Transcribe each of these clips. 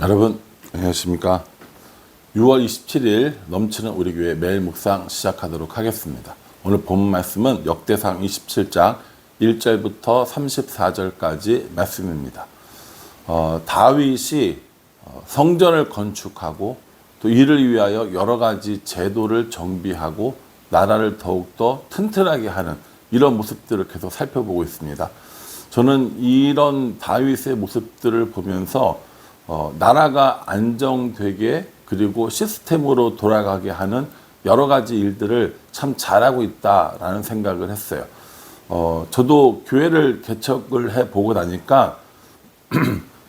여러분 안녕하십니까. 6월 27일 넘치는 우리 교회 매일 묵상 시작하도록 하겠습니다. 오늘 본 말씀은 역대상 27장 1절부터 34절까지 말씀입니다. 다윗이 성전을 건축하고 또 이를 위하여 여러 가지 제도를 정비하고 나라를 더욱더 튼튼하게 하는 이런 모습들을 계속 살펴보고 있습니다. 저는 이런 다윗의 모습들을 보면서 나라가 안정되게 그리고 시스템으로 돌아가게 하는 여러 가지 일들을 참 잘하고 있다라는 생각을 했어요. 저도 교회를 개척을 해보고 나니까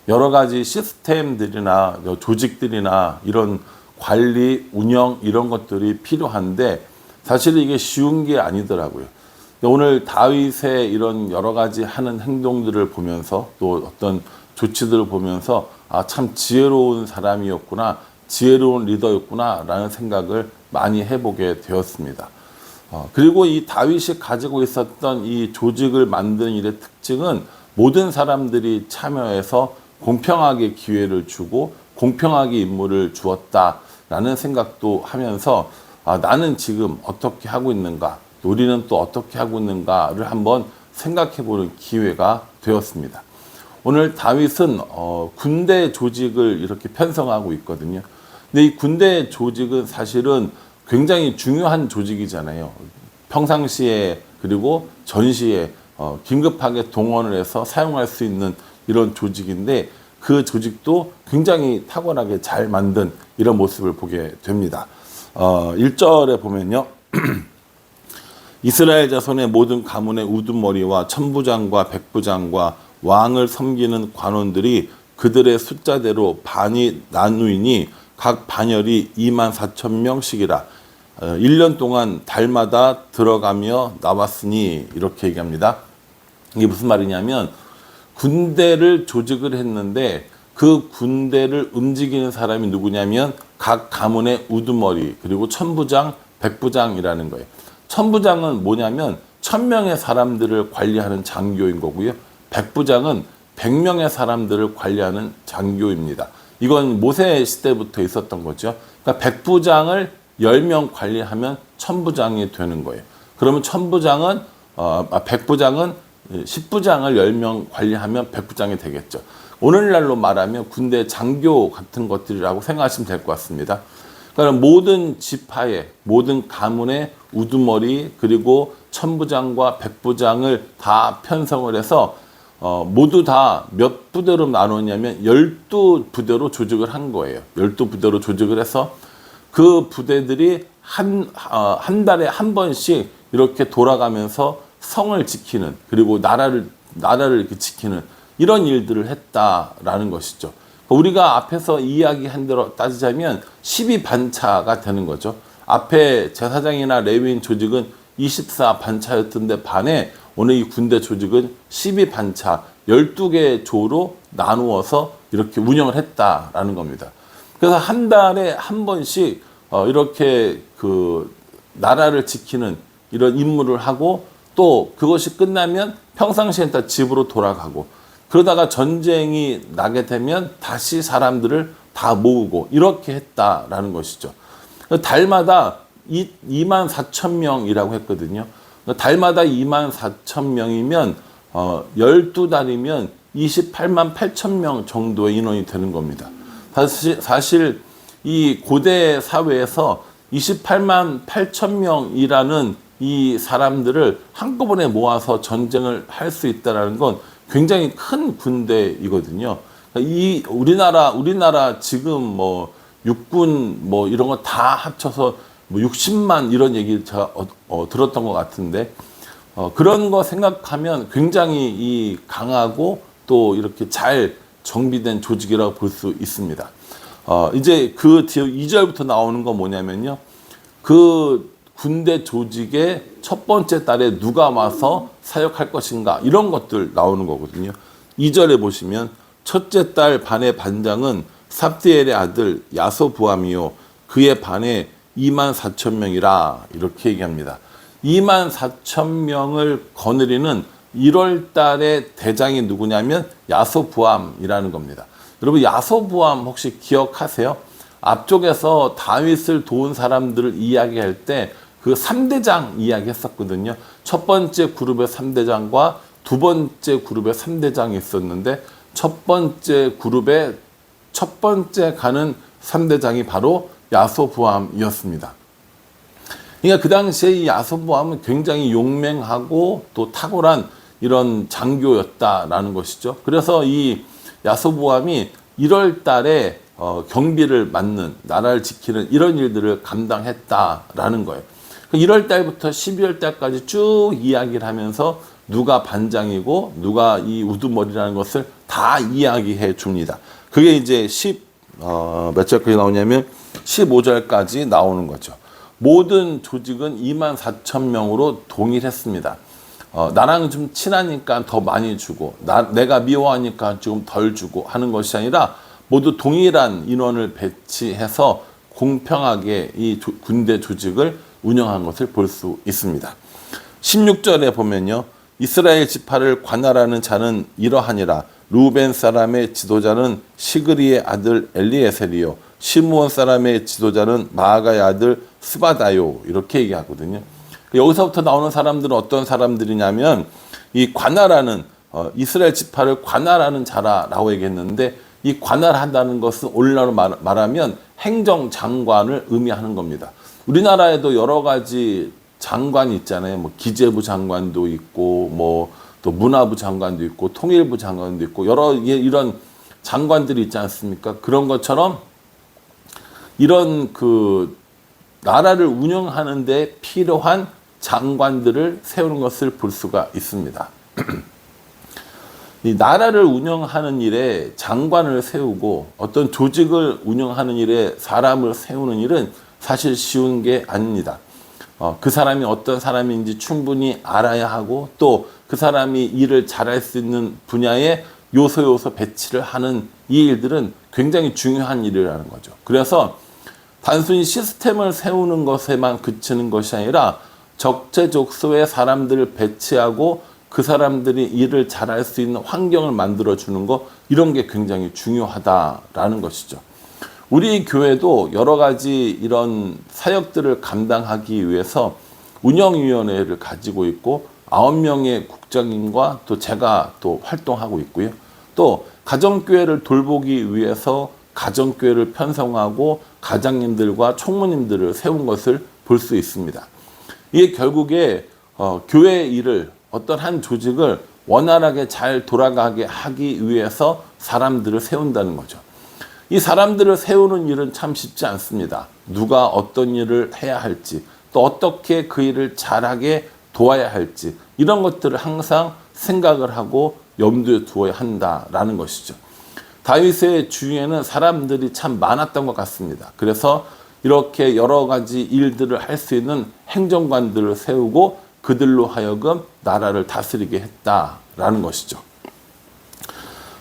여러 가지 시스템들이나 조직들이나 이런 관리, 운영 이런 것들이 필요한데 사실 이게 쉬운 게 아니더라고요. 오늘 다윗의 이런 여러 가지 하는 행동들을 보면서 또 어떤 조치들을 보면서 참 지혜로운 사람이었구나, 지혜로운 리더였구나 라는 생각을 많이 해보게 되었습니다. 그리고 이 다윗이 가지고 있었던 이 조직을 만드는 일의 특징은 모든 사람들이 참여해서 공평하게 기회를 주고 공평하게 임무를 주었다라는 생각도 하면서 나는 지금 어떻게 하고 있는가, 우리는 또 어떻게 하고 있는가를 한번 생각해보는 기회가 되었습니다. 오늘 다윗은 군대 조직을 이렇게 편성하고 있거든요. 근데 이 군대 조직은 사실은 굉장히 중요한 조직이잖아요. 평상시에 그리고 전시에 긴급하게 동원을 해서 사용할 수 있는 이런 조직인데 그 조직도 굉장히 탁월하게 잘 만든 이런 모습을 보게 됩니다. 1절에 보면요. 이스라엘 자손의 모든 가문의 우두머리와 천부장과 백부장과 왕을 섬기는 관원들이 그들의 숫자대로 반이 나누이니 각 반열이 24,000명씩이라 1년 동안 달마다 들어가며 나왔으니 이렇게 얘기합니다. 이게 무슨 말이냐면 군대를 조직을 했는데 그 군대를 움직이는 사람이 누구냐면 각 가문의 우두머리 그리고 천부장, 백부장이라는 거예요. 천부장은 뭐냐면 1000명의 사람들을 관리하는 장교인 거고요. 백부장은 100명의 사람들을 관리하는 장교입니다. 이건 모세 시대부터 있었던 거죠. 그러니까 백부장을 10명 관리하면 천부장이 되는 거예요. 그러면 백부장은 10부장을 10명 관리하면 백부장이 되겠죠. 오늘날로 말하면 군대 장교 같은 것들이라고 생각하시면 될 것 같습니다. 그러니까 모든 지파의 모든 가문의 우두머리 그리고 천부장과 백부장을 다 편성을 해서 모두 다 몇 부대로 나누냐면 12부대로 조직을 한 거예요. 12부대로 조직을 해서 그 부대들이 한 달에 한 번씩 이렇게 돌아가면서 성을 지키는 그리고 나라를 이렇게 지키는 이런 일들을 했다라는 것이죠. 우리가 앞에서 이야기한 대로 따지자면 12반차가 되는 거죠. 앞에 제사장이나 레위인 조직은 24반차였던데 반해 오늘 이 군대 조직은 12반차, 12개의 조로 나누어서 이렇게 운영을 했다라는 겁니다. 그래서 한 달에 한 번씩 이렇게 그 나라를 지키는 이런 임무를 하고 또 그것이 끝나면 평상시엔 다 집으로 돌아가고 그러다가 전쟁이 나게 되면 다시 사람들을 다 모으고 이렇게 했다라는 것이죠. 달마다 24,000명이라고 했거든요. 달마다 24,000명이면 12달이면 28만 8천 정도의 인원이 되는 겁니다. 사실 이 고대 사회에서 28만 8천 이 사람들을 한꺼번에 모아서 전쟁을 할 수 있다는 건 굉장히 큰 군대이거든요. 이 우리나라 지금 뭐 육군 뭐 이런 거 다 합쳐서 뭐 60만 이런 얘기 제가 들었던 것 같은데 그런 거 생각하면 굉장히 이 강하고 또 이렇게 잘 정비된 조직이라고 볼 수 있습니다. 이제 그 뒤에 2절부터 나오는 거 뭐냐면요. 그 군대 조직의 첫 번째 달에 누가 와서 사역할 것인가 이런 것들 나오는 거거든요. 2절에 보시면 첫째 달 반의 반장은 삽디엘의 아들 야소부암이요 그의 반에 24,000명이라 이렇게 얘기합니다. 24,000명을 거느리는 1월 달에 대장이 누구냐면 야소부암이라는 겁니다. 여러분 야소보암 혹시 기억하세요? 앞쪽에서 다윗을 도운 사람들을 이야기할 때 그 3대장 이야기했었거든요. 첫 번째 그룹의 3대장과 두 번째 그룹의 3대장이 있었는데 첫 번째 그룹의 첫 번째 가는 3대장이 바로 야소보암이었습니다. 그러니까 그 당시에 이 야소보암은 굉장히 용맹하고 또 탁월한 이런 장교였다라는 것이죠. 그래서 이 야소보암이 1월 달에 경비를 맡는, 나라를 지키는 이런 일들을 감당했다라는 거예요. 1월 달부터 12월 달까지 쭉 이야기를 하면서 누가 반장이고 누가 이 우두머리라는 것을 다 이야기해 줍니다. 그게 이제 몇 절까지 나오냐면 15절까지 나오는 거죠. 모든 조직은 24,000명으로 동일했습니다. 나랑 좀 친하니까 더 많이 주고 내가 미워하니까 좀 덜 주고 하는 것이 아니라 모두 동일한 인원을 배치해서 공평하게 이 군대 조직을 운영한 것을 볼 수 있습니다. 16절에 보면요. 이스라엘 지파를 관할하는 자는 이러하니라. 루벤 사람의 지도자는 시그리의 아들 엘리에셀이요. 시므온 사람의 지도자는 마아가의 아들 스바다요. 이렇게 얘기하거든요. 여기서부터 나오는 사람들은 어떤 사람들이냐면 이 관할하는 이스라엘 지파를 관할하는 자라라고 얘기했는데 이 관할한다는 것은 오늘날로 말하면 행정장관을 의미하는 겁니다. 우리나라에도 여러 가지 장관이 있잖아요. 뭐 기재부 장관도 있고 뭐 또 문화부 장관도 있고 통일부 장관도 있고 여러 이런 장관들이 있지 않습니까? 그런 것처럼 이런 그 나라를 운영하는 데 필요한 장관들을 세우는 것을 볼 수가 있습니다. 이 나라를 운영하는 일에 장관을 세우고 어떤 조직을 운영하는 일에 사람을 세우는 일은 사실 쉬운 게 아닙니다. 그 사람이 어떤 사람인지 충분히 알아야 하고 또 그 사람이 일을 잘할 수 있는 분야에 요소 배치를 하는 이 일들은 굉장히 중요한 일이라는 거죠. 그래서 단순히 시스템을 세우는 것에만 그치는 것이 아니라 적재적소에 사람들을 배치하고 그 사람들이 일을 잘할 수 있는 환경을 만들어주는 것, 이런 게 굉장히 중요하다라는 것이죠. 우리 교회도 여러 가지 이런 사역들을 감당하기 위해서 운영위원회를 가지고 있고 9명의 국장님과 또 제가 또 활동하고 있고요. 또 가정교회를 돌보기 위해서 가정교회를 편성하고 가장님들과 총무님들을 세운 것을 볼 수 있습니다. 이게 결국에 교회 일을 어떤 한 조직을 원활하게 잘 돌아가게 하기 위해서 사람들을 세운다는 거죠. 이 사람들을 세우는 일은 참 쉽지 않습니다. 누가 어떤 일을 해야 할지, 또 어떻게 그 일을 잘하게 도와야 할지, 이런 것들을 항상 생각을 하고 염두에 두어야 한다라는 것이죠. 다윗의 주위에는 사람들이 참 많았던 것 같습니다. 그래서 이렇게 여러 가지 일들을 할 수 있는 행정관들을 세우고 그들로 하여금 나라를 다스리게 했다라는 것이죠.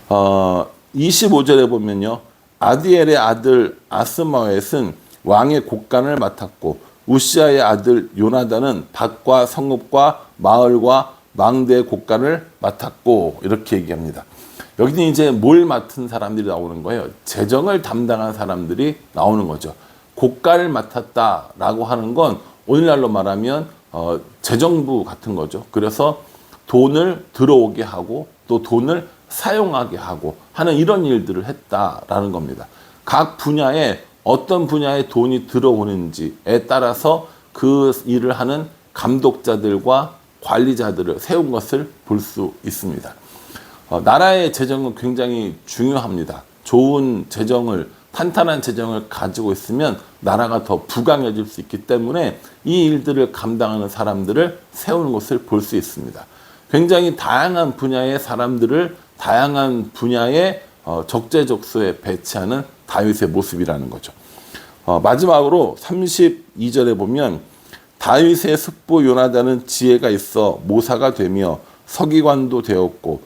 25절에 보면요. 아디엘의 아들 아스마웻은 왕의 곡간을 맡았고 우시아의 아들 요나단은 밭과 성읍과 마을과 망대의 곡간을 맡았고, 이렇게 얘기합니다. 여기는 이제 뭘 맡은 사람들이 나오는 거예요. 재정을 담당한 사람들이 나오는 거죠. 곡간을 맡았다라고 하는 건 오늘날로 말하면 재정부 같은 거죠. 그래서 돈을 들어오게 하고 또 돈을 사용하게 하고 하는 이런 일들을 했다라는 겁니다. 각 분야에 어떤 분야에 돈이 들어오는지에 따라서 그 일을 하는 감독자들과 관리자들을 세운 것을 볼 수 있습니다. 나라의 재정은 굉장히 중요합니다. 좋은 재정을, 탄탄한 재정을 가지고 있으면 나라가 더 부강해질 수 있기 때문에 이 일들을 감당하는 사람들을 세우는 것을 볼 수 있습니다. 굉장히 다양한 분야의 사람들을 다양한 분야의 적재적소에 배치하는 다윗의 모습이라는 거죠. 마지막으로 32절에 보면 다윗의 숙부 요나단은 지혜가 있어 모사가 되며 서기관도 되었고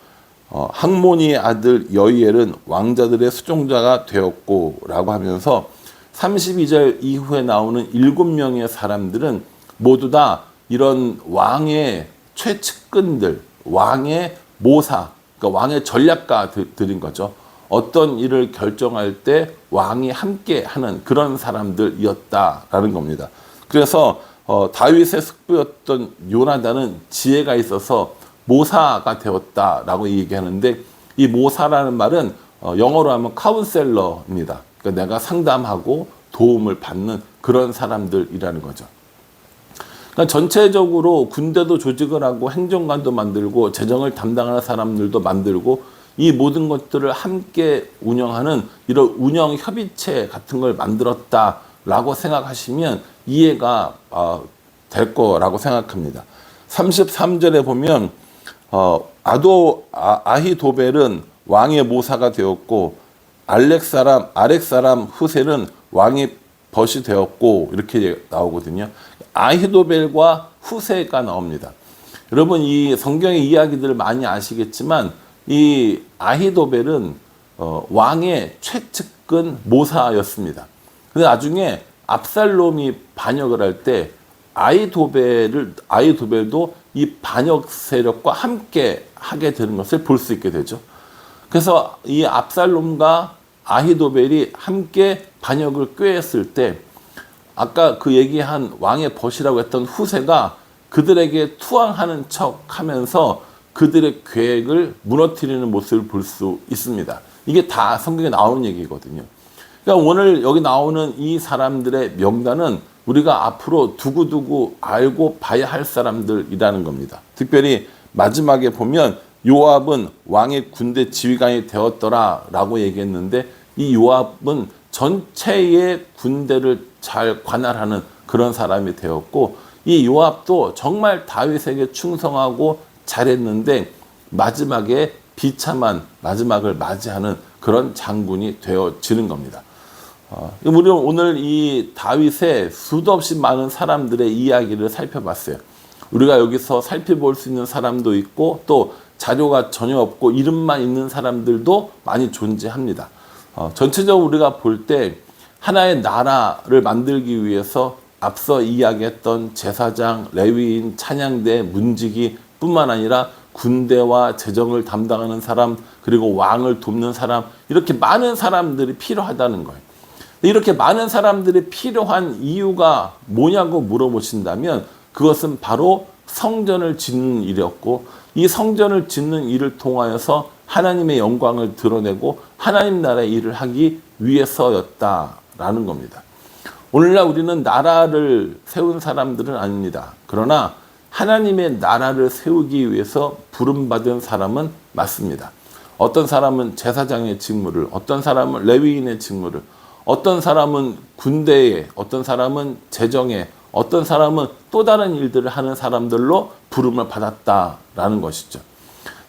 학모니의 아들 여이엘은 왕자들의 수종자가 되었고 라고 하면서 32절 이후에 나오는 7명의 사람들은 모두 다 이런 왕의 최측근들, 왕의 모사, 그러니까 왕의 전략가들인 거죠. 어떤 일을 결정할 때 왕이 함께 하는 그런 사람들이었다라는 겁니다. 그래서 다윗의 숙부였던 요나단은 지혜가 있어서 모사가 되었다라고 얘기하는데, 이 모사라는 말은 영어로 하면 카운셀러입니다. 그러니까 내가 상담하고 도움을 받는 그런 사람들이라는 거죠. 그러니까 전체적으로 군대도 조직을 하고 행정관도 만들고 재정을 담당하는 사람들도 만들고 이 모든 것들을 함께 운영하는 이런 운영 협의체 같은 걸 만들었다라고 생각하시면 이해가 될 거라고 생각합니다. 33절에 보면 아히도벨은 왕의 모사가 되었고 아렉 사람 후셀은 왕의 벗이 되었고, 이렇게 나오거든요. 아히도벨과 후세가 나옵니다. 여러분, 이 성경의 이야기들을 많이 아시겠지만 이 아히도벨은 왕의 최측근 모사였습니다. 근데 나중에 압살롬이 반역을 할 때 아히도벨도 이 반역 세력과 함께 하게 되는 것을 볼 수 있게 되죠. 그래서 이 압살롬과 아히도벨이 함께 반역을 꾀했을 때 아까 그 얘기한 왕의 벗이라고 했던 후세가 그들에게 투항하는 척 하면서 그들의 계획을 무너뜨리는 모습을 볼 수 있습니다. 이게 다 성경에 나오는 얘기거든요. 그러니까 오늘 여기 나오는 이 사람들의 명단은 우리가 앞으로 두고두고 알고 봐야 할 사람들이라는 겁니다. 특별히 마지막에 보면 요압은 왕의 군대 지휘관이 되었더라라고 얘기했는데, 이 요압은 전체의 군대를 잘 관할하는 그런 사람이 되었고, 이 요압도 정말 다윗에게 충성하고 잘했는데 마지막에 비참한 마지막을 맞이하는 그런 장군이 되어지는 겁니다. 우리는 오늘 이 다윗의 수도 없이 많은 사람들의 이야기를 살펴봤어요. 우리가 여기서 살펴볼 수 있는 사람도 있고 또 자료가 전혀 없고 이름만 있는 사람들도 많이 존재합니다. 전체적으로 우리가 볼 때 하나의 나라를 만들기 위해서 앞서 이야기했던 제사장, 레위인, 찬양대, 문지기 뿐만 아니라 군대와 재정을 담당하는 사람, 그리고 왕을 돕는 사람, 이렇게 많은 사람들이 필요하다는 거예요. 이렇게 많은 사람들이 필요한 이유가 뭐냐고 물어보신다면 그것은 바로 성전을 짓는 일이었고, 이 성전을 짓는 일을 통하여서 하나님의 영광을 드러내고 하나님 나라의 일을 하기 위해서였다라는 겁니다. 오늘날 우리는 나라를 세운 사람들은 아닙니다. 그러나 하나님의 나라를 세우기 위해서 부름받은 사람은 맞습니다. 어떤 사람은 제사장의 직무를, 어떤 사람은 레위인의 직무를, 어떤 사람은 군대에, 어떤 사람은 재정에, 어떤 사람은 또 다른 일들을 하는 사람들로 부름을 받았다라는 것이죠.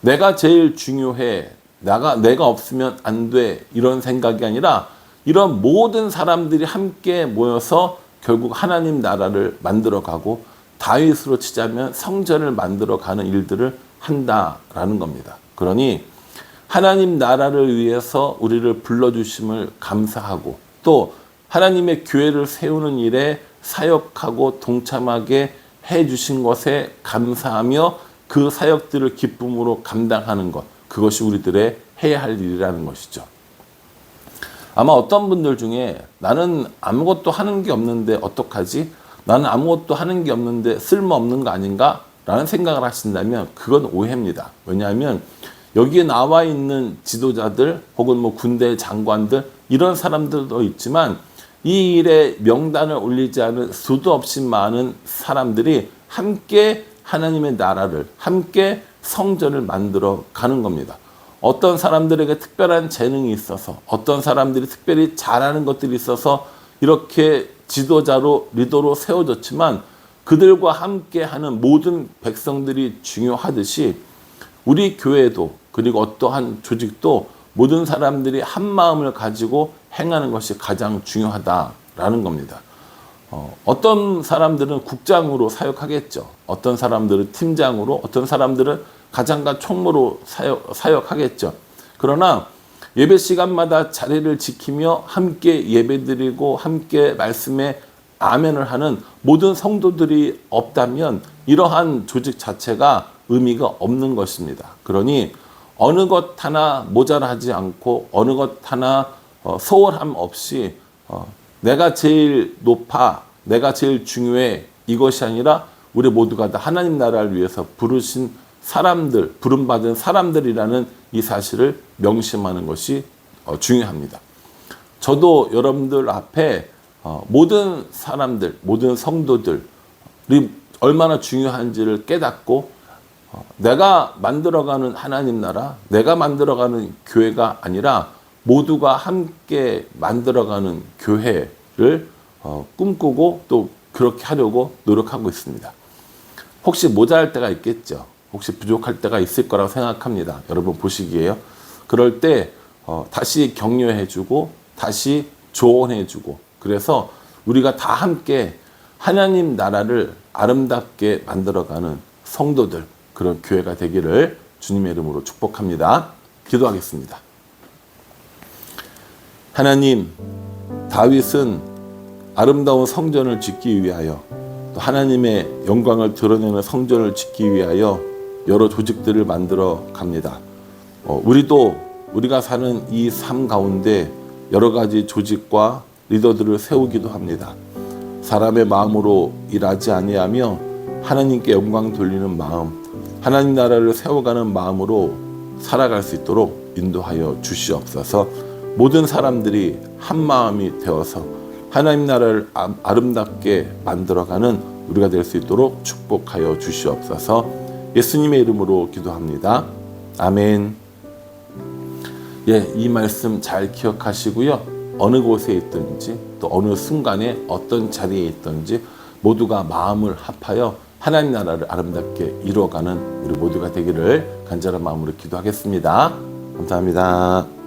내가 제일 중요해, 내가 없으면 안 돼, 이런 생각이 아니라 이런 모든 사람들이 함께 모여서 결국 하나님 나라를 만들어가고 다윗으로 치자면 성전을 만들어가는 일들을 한다라는 겁니다. 그러니 하나님 나라를 위해서 우리를 불러주심을 감사하고 또 하나님의 교회를 세우는 일에 사역하고 동참하게 해주신 것에 감사하며 그 사역들을 기쁨으로 감당하는 것, 그것이 우리들의 해야 할 일이라는 것이죠. 아마 어떤 분들 중에 나는 아무것도 하는 게 없는데 어떡하지? 나는 아무것도 하는 게 없는데 쓸모없는 거 아닌가? 라는 생각을 하신다면 그건 오해입니다. 왜냐하면 여기에 나와 있는 지도자들 혹은 군대 장관들 이런 사람들도 있지만 이 일에 명단을 올리지 않은 수도 없이 많은 사람들이 함께 하나님의 나라를, 함께 성전을 만들어 가는 겁니다. 어떤 사람들에게 특별한 재능이 있어서, 어떤 사람들이 특별히 잘하는 것들이 있어서 이렇게 지도자로, 리더로 세워졌지만 그들과 함께 하는 모든 백성들이 중요하듯이 우리 교회도, 그리고 어떠한 조직도 모든 사람들이 한 마음을 가지고 행하는 것이 가장 중요하다라는 겁니다. 어떤 사람들은 국장으로 사역하겠죠. 어떤 사람들은 팀장으로, 어떤 사람들은 가장과 총무로 사역하겠죠. 그러나 예배 시간마다 자리를 지키며 함께 예배드리고 함께 말씀에 아멘을 하는 모든 성도들이 없다면 이러한 조직 자체가 의미가 없는 것입니다. 그러니 어느 것 하나 모자라지 않고 어느 것 하나 소홀함 없이 내가 제일 높아, 내가 제일 중요해, 이것이 아니라 우리 모두가 다 하나님 나라를 위해서 부르신 사람들, 부름받은 사람들이라는 이 사실을 명심하는 것이 중요합니다. 저도 여러분들 앞에 모든 사람들, 모든 성도들이 얼마나 중요한지를 깨닫고 내가 만들어가는 하나님 나라, 내가 만들어가는 교회가 아니라 모두가 함께 만들어가는 교회를 꿈꾸고 또 그렇게 하려고 노력하고 있습니다. 혹시 모자랄 때가 있겠죠. 혹시 부족할 때가 있을 거라고 생각합니다. 여러분 보시기에요. 그럴 때 다시 격려해주고 다시 조언해주고, 그래서 우리가 다 함께 하나님 나라를 아름답게 만들어가는 성도들, 그런 교회가 되기를 주님의 이름으로 축복합니다. 기도하겠습니다. 하나님, 다윗은 아름다운 성전을 짓기 위하여, 또 하나님의 영광을 드러내는 성전을 짓기 위하여 여러 조직들을 만들어 갑니다. 우리가 사는 이 삶 가운데 여러 가지 조직과 리더들을 세우기도 합니다. 사람의 마음으로 일하지 아니하며 하나님께 영광 돌리는 마음, 하나님 나라를 세워가는 마음으로 살아갈 수 있도록 인도하여 주시옵소서. 모든 사람들이 한 마음이 되어서 하나님 나라를 아름답게 만들어가는 우리가 될 수 있도록 축복하여 주시옵소서. 예수님의 이름으로 기도합니다. 아멘. 이 말씀 잘 기억하시고요. 어느 곳에 있든지 또 어느 순간에 어떤 자리에 있든지 모두가 마음을 합하여 하나님 나라를 아름답게 이루어가는 우리 모두가 되기를 간절한 마음으로 기도하겠습니다. 감사합니다.